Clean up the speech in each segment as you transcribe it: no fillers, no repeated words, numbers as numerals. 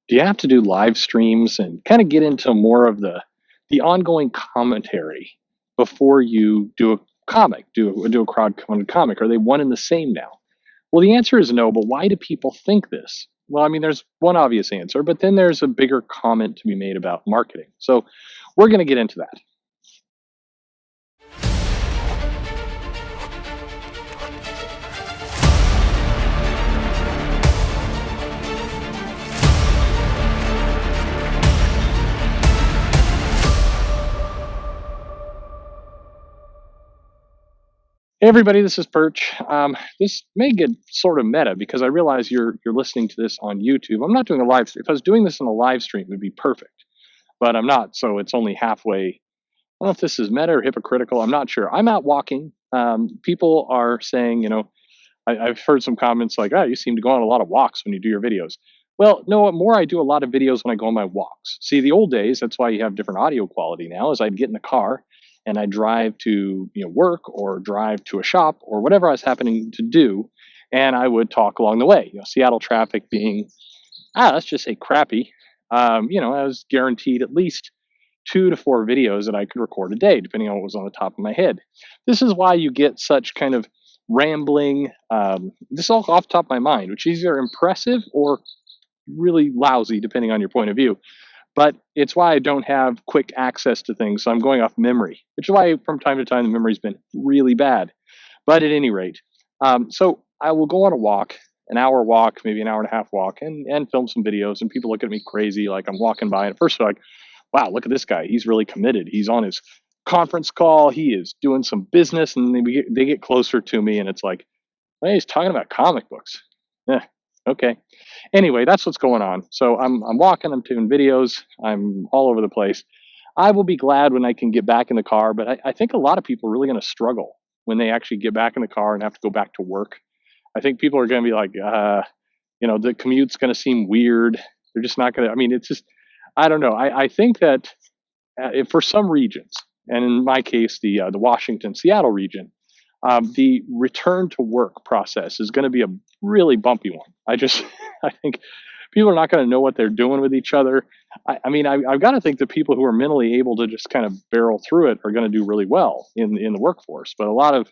Do you have to do live streams and kind of get into more of the ongoing commentary before you do a comic, do a crowdfunded comic? Are they one and the same now? Well, the answer is no, but why do people think this? Well, I mean, there's one obvious answer, but then there's a bigger comment to be made about marketing. So we're going to get into that. Hey everybody, this is Perch. This may get sort of meta because I realize you're listening to this on YouTube. I'm not doing a live stream. If I was doing this on a live stream, it would be perfect, but I'm not. So it's only halfway. I don't know if this is meta or hypocritical. I'm not sure. I'm out walking. People are saying, I've heard some comments like, "Oh, you seem to go on a lot of walks when you do your videos." Well, no, more I do a lot of videos when I go on my walks. See, the old days, that's why you have different audio quality now, is I'd get in the car and I'd drive to work or drive to a shop or whatever I was happening to do, and I would talk along the way. Seattle traffic being, let's just say crappy. I was guaranteed at least 2 to 4 videos that I could record a day, depending on what was on the top of my head. This is why you get such kind of rambling. This is all off the top of my mind, which is either impressive or really lousy, depending on your point of view. But it's why I don't have quick access to things. So I'm going off memory, which is why from time to time the memory's been really bad. But at any rate, so I will go on a walk, an hour walk, maybe an hour and a half walk, and film some videos. And people look at me crazy, like I'm walking by. And at first they're like, wow, look at this guy. He's really committed. He's on his conference call. He is doing some business. And they get closer to me, and it's like, hey, he's talking about comic books. Yeah, okay. Anyway, that's what's going on. So I'm walking, I'm doing videos, I'm all over the place. I will be glad when I can get back in the car, but I think a lot of people are really going to struggle when they actually get back in the car and have to go back to work. I think people are going to be like, the commute's going to seem weird. They're just not going to, I mean, it's just, I don't know. I think that for some regions, and in my case, the Washington, Seattle region, the return to work process is going to be a really bumpy one. I think people are not going to know what they're doing with each other. I've got to think that people who are mentally able to just kind of barrel through it are going to do really well in the workforce. But a lot of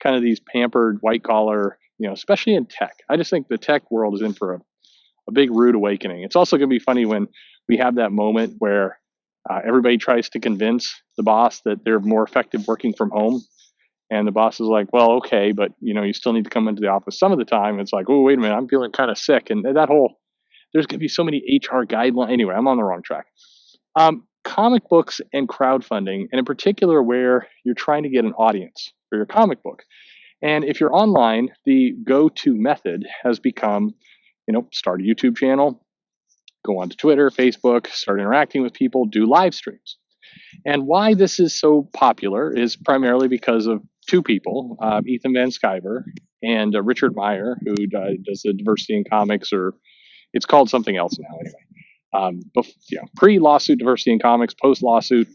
kind of these pampered white collar, especially in tech, I just think the tech world is in for a big rude awakening. It's also going to be funny when we have that moment where everybody tries to convince the boss that they're more effective working from home. And the boss is like, well, okay, but you still need to come into the office some of the time. It's like, oh, wait a minute, I'm feeling kind of sick. And there's going to be so many HR guidelines. Anyway, I'm on the wrong track. Comic books and crowdfunding, and in particular where you're trying to get an audience for your comic book. And if you're online, the go-to method has become, start a YouTube channel, go onto Twitter, Facebook, start interacting with people, do live streams. And why this is so popular is primarily because of two people, Ethan Van Sciver and Richard Meyer, who does the diversity in comics, or it's called something else now anyway. Pre-lawsuit diversity in comics, post-lawsuit,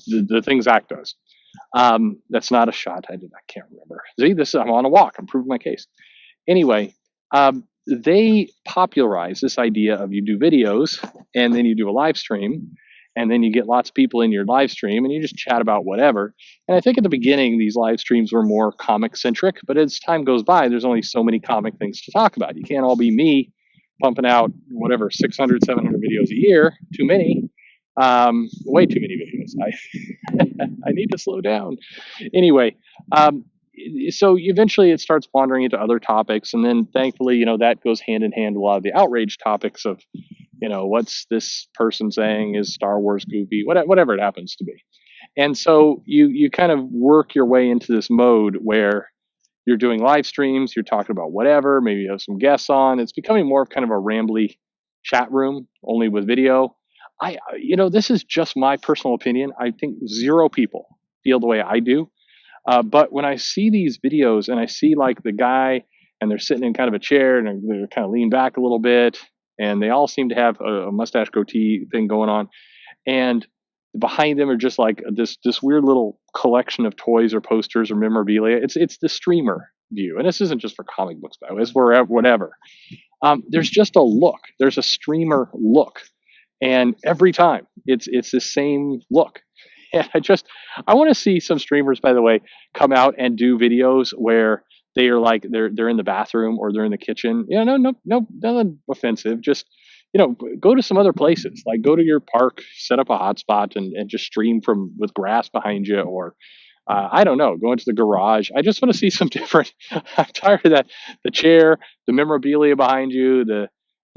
the things Zach does. That's not a shot. I can't remember. See, I'm on a walk. I'm proving my case. Anyway, they popularize this idea of you do videos and then you do a live stream. And then you get lots of people in your live stream and you just chat about whatever. And I think at the beginning, these live streams were more comic centric, but as time goes by, there's only so many comic things to talk about. You can't all be me pumping out 600, 700 videos a year. Too many, way too many videos. I need to slow down. Anyway, so eventually it starts wandering into other topics. And then thankfully, that goes hand in hand with a lot of the outrage topics of, what's this person saying is Star Wars goofy, whatever it happens to be. And so you kind of work your way into this mode where you're doing live streams, you're talking about whatever, maybe you have some guests on. It's becoming more of kind of a rambly chat room, only with video. This is just my personal opinion. I think 0 people feel the way I do. But when I see these videos and I see like the guy and they're sitting in kind of a chair and they're kind of lean back a little bit, and they all seem to have a mustache goatee thing going on. And behind them are just like this weird little collection of toys or posters or memorabilia. It's the streamer view. And this isn't just for comic books, by the way. It's for whatever. There's just a look. There's a streamer look, and every time it's the same look. And I want to see some streamers, by the way, come out and do videos where they are like they're in the bathroom or they're in the kitchen. Yeah, no, nothing offensive. Just go to some other places. Like go to your park, set up a hotspot, and just stream from with grass behind you, or I don't know, go into the garage. I just want to see some different. I'm tired of that. The chair, the memorabilia behind you, the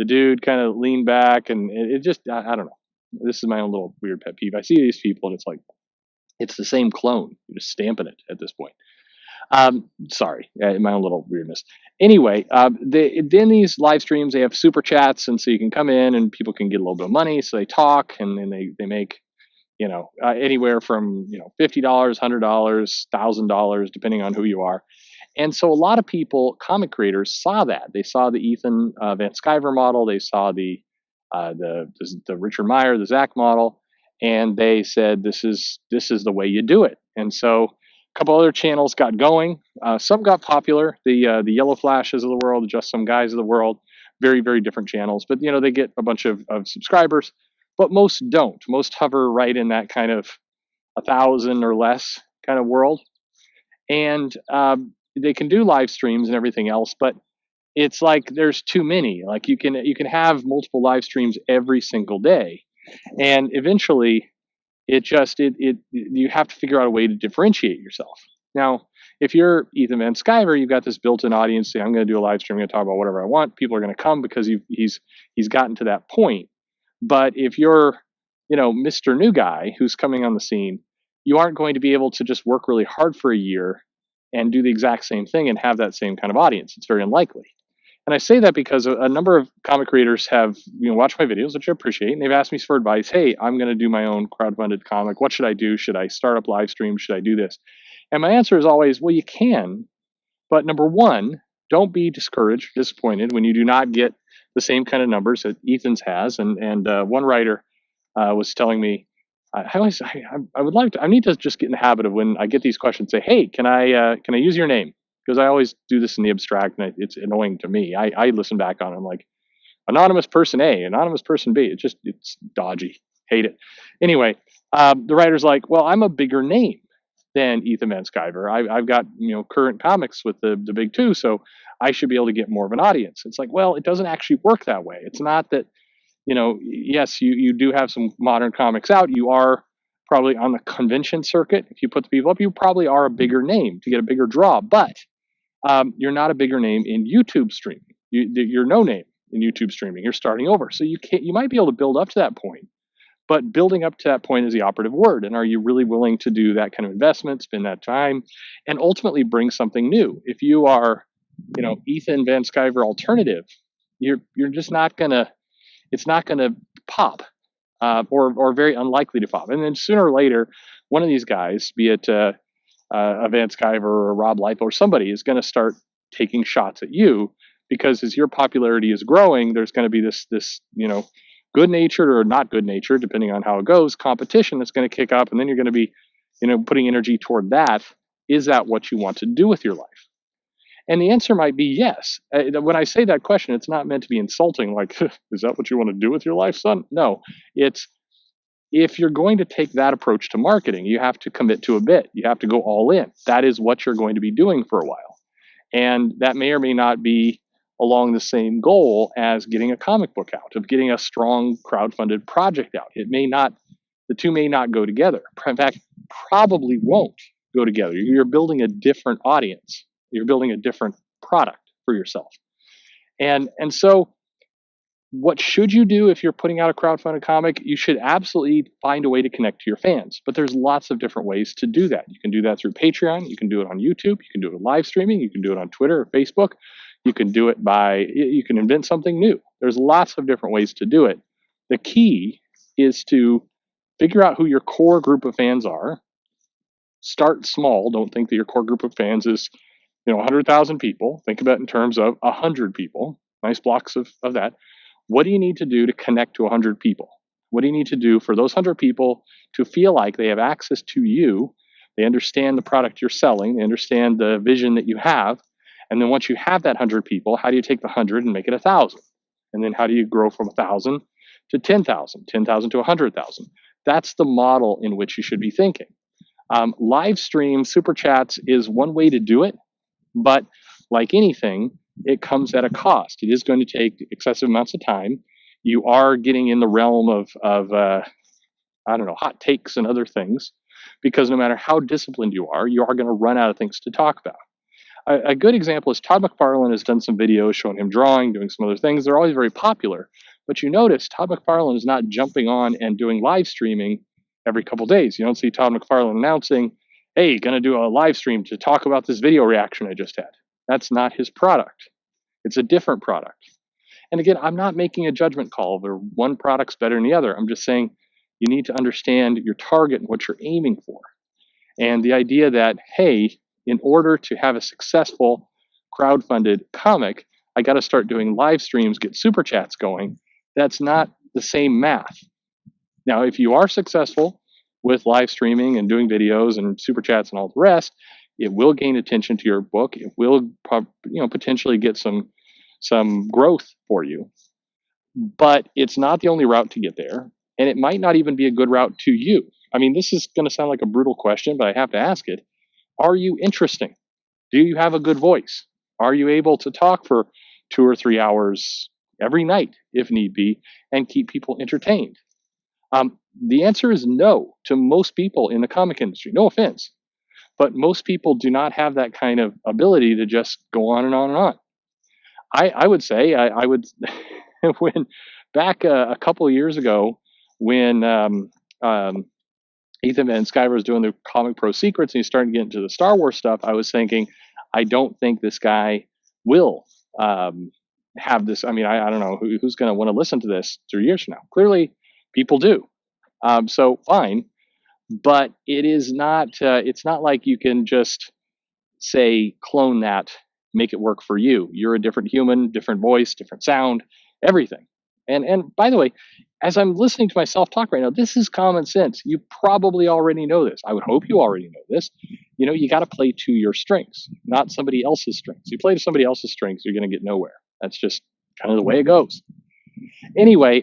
dude kind of leaned back, and it just I don't know. This is my own little weird pet peeve. I see these people, and it's like it's the same clone. You're just stamping it at this point. Sorry, my own little weirdness. Anyway, then these live streams, they have super chats, and so you can come in and people can get a little bit of money. So they talk, and then they make anywhere from $50, $100, $1,000, depending on who you are. And so a lot of people, comic creators, saw that. They saw the Ethan Van Sciver model. They saw the Richard Meyer, the Zach model, and they said this is the way you do it. And so a couple other channels got going. Some got popular. The Yellow Flashes of the world, the Just Some Guys of the world, very very different channels. But they get a bunch of subscribers. But most don't. Most hover right in that kind of 1,000 or less kind of world, and they can do live streams and everything else, but it's like there's too many. Like you can have multiple live streams every single day, and eventually it you have to figure out a way to differentiate yourself. Now, if you're Ethan Van Sciver, you've got this built-in audience. Say, I'm going to do a live stream. I'm going to talk about whatever I want. People are going to come because he's gotten to that point. But if you're, Mr. New Guy who's coming on the scene, you aren't going to be able to just work really hard for a year and do the exact same thing and have that same kind of audience. It's very unlikely. And I say that because a number of comic creators have, watched my videos, which I appreciate, and they've asked me for advice. Hey, I'm going to do my own crowdfunded comic. What should I do? Should I start up live streams? Should I do this? And my answer is always, well, you can, but number one, don't be discouraged, disappointed when you do not get the same kind of numbers that Ethan's has. And one writer was telling me, I would like to. I need to just get in the habit of when I get these questions, say, "Hey, can I use your name?" Because I always do this in the abstract, and it's annoying to me. I listen back on it, I'm like, anonymous person A, anonymous person B. It's dodgy. Hate it. Anyway, the writer's like, well, I'm a bigger name than Ethan Van Sciver. I've got current comics with the big two, so I should be able to get more of an audience. It's like, well, it doesn't actually work that way. It's not that yes, you do have some modern comics out. You are probably on the convention circuit. If you put the people up, you probably are a bigger name to get a bigger draw, but you're not a bigger name in YouTube streaming. You're no name in YouTube streaming. You're starting over. So you might be able to build up to that point, but building up to that point is the operative word. And are you really willing to do that kind of investment, spend that time, and ultimately bring something new? If you are, Ethan Van Sciver alternative, you're just not gonna. It's not gonna pop, or very unlikely to pop. And then sooner or later, one of these guys, be it a Van Sciver or a Rob Lipo or somebody, is going to start taking shots at you, because as your popularity is growing, there's going to be this good natured or not good natured, depending on how it goes, competition that's going to kick up, and then you're going to be putting energy toward that. Is that what you want to do with your life? And the answer might be yes. When I say that question, it's not meant to be insulting, like, is that what you want to do with your life, son? No, it's, if you're going to take that approach to marketing, you have to commit to a bit. You have to go all in. That is what you're going to be doing for a while. And that may or may not be along the same goal as getting a comic book out, of getting a strong crowdfunded project out. The two may not go together. In fact, probably won't go together. You're building a different audience. You're building a different product for yourself. And so what should you do if you're putting out a crowdfunded comic? You should absolutely find a way to connect to your fans. But there's lots of different ways to do that. You can do that through Patreon. You can do it on YouTube. You can do it with live streaming. You can do it on Twitter or Facebook. You can do it you can invent something new. There's lots of different ways to do it. The key is to figure out who your core group of fans are. Start small. Don't think that your core group of fans is 100,000 people. Think about it in terms of 100 people. Nice blocks of that. What do you need to do to connect to 100 people? What do you need to do for those 100 people to feel like they have access to you? They understand the product you're selling. They understand the vision that you have. And then once you have that 100 people, how do you take the 100 and make it 1,000? And then how do you grow from 1,000 to 10,000, 10,000 to 100,000? That's the model in which you should be thinking. Live stream super chats is one way to do it, but like anything, it comes at a cost. It is going to take excessive amounts of time. You are getting in the realm of I don't know, hot takes and other things, because no matter how disciplined you are going to run out of things to talk about. A good example is Todd McFarlane has done some videos showing him drawing, doing some other things. They're always very popular. But you notice Todd McFarlane is not jumping on and doing live streaming every couple days. You don't see Todd McFarlane announcing, hey, going to do a live stream to talk about this video reaction I just had. That's not his product. It's a different product. And again, I'm not making a judgment call whether one product's better than the other. I'm just saying you need to understand your target and what you're aiming for. And the idea that, hey, in order to have a successful crowdfunded comic, I got to start doing live streams, get super chats going. That's not the same math. Now, if you are successful with live streaming and doing videos and super chats and all the rest, it will gain attention to your book. It will, potentially get some growth for you. But it's not the only route to get there, and it might not even be a good route to you. I mean, this is going to sound like a brutal question, but I have to ask it. Are you interesting? Do you have a good voice? Are you able to talk for 2 or 3 hours every night, if need be, and keep people entertained? The answer is no to most people in the comic industry. No offense, but most people do not have that kind of ability to just go on and on and on. I would say I would when back a couple of years ago when Ethan Van Sciver was doing the Comic Pro Secrets and he's starting to get into the Star Wars stuff, I was thinking, I don't think this guy will have this. I mean, I don't know who's going to want to listen to this 3 years from now. Clearly, people do. So fine, but it is not. It's not like you can just say clone that, make it work for you. You're a different human, different voice, different sound, everything. And by the way, as I'm listening to myself talk right now, this is common sense. You probably already know this. I would hope you already know this. You got to play to your strengths, not somebody else's strengths. You play to somebody else's strengths, you're going to get nowhere. That's just kind of the way it goes. Anyway,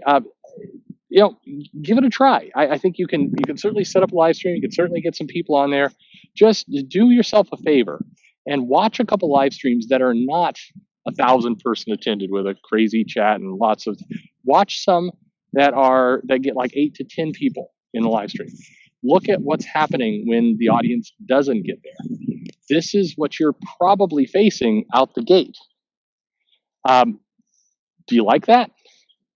give it a try. I think you can certainly set up a live stream. You can certainly get some people on there. Just do yourself a favor and watch a couple live streams that are not 1,000 person attended with a crazy chat and lots of. Watch some that get like 8 to 10 people in the live stream. Look at what's happening when the audience doesn't get there. This is what you're probably facing out the gate. Do you like that?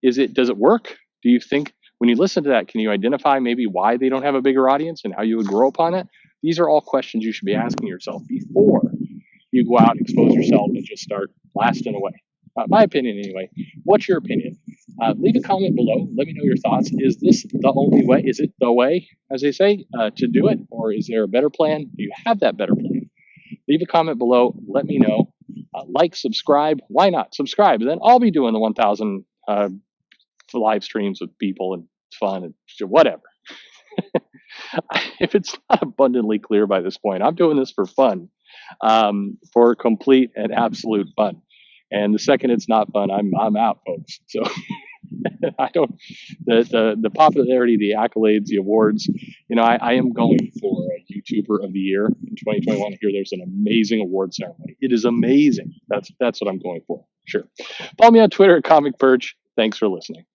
Does it work? Do you think when you listen to that, can you identify maybe why they don't have a bigger audience and how you would grow upon it? These are all questions you should be asking yourself before you go out and expose yourself and just start blasting away. My opinion anyway. What's your opinion? Leave a comment below. Let me know your thoughts. Is this the only way? Is it the way, as they say, to do it? Or is there a better plan? Do you have that better plan? Leave a comment below. Let me know. Like, subscribe. Why not? Subscribe. Then I'll be doing the 1,000 live streams with people and fun and whatever. If it's not abundantly clear by this point, I'm doing this for fun, for complete and absolute fun. And the second it's not fun, I'm out, folks. So I don't the popularity, the accolades, the awards. I am going for a YouTuber of the Year in 2021. I hear there's an amazing award ceremony. It is amazing. That's what I'm going for. Sure. Follow me on Twitter at Comic Perch. Thanks for listening.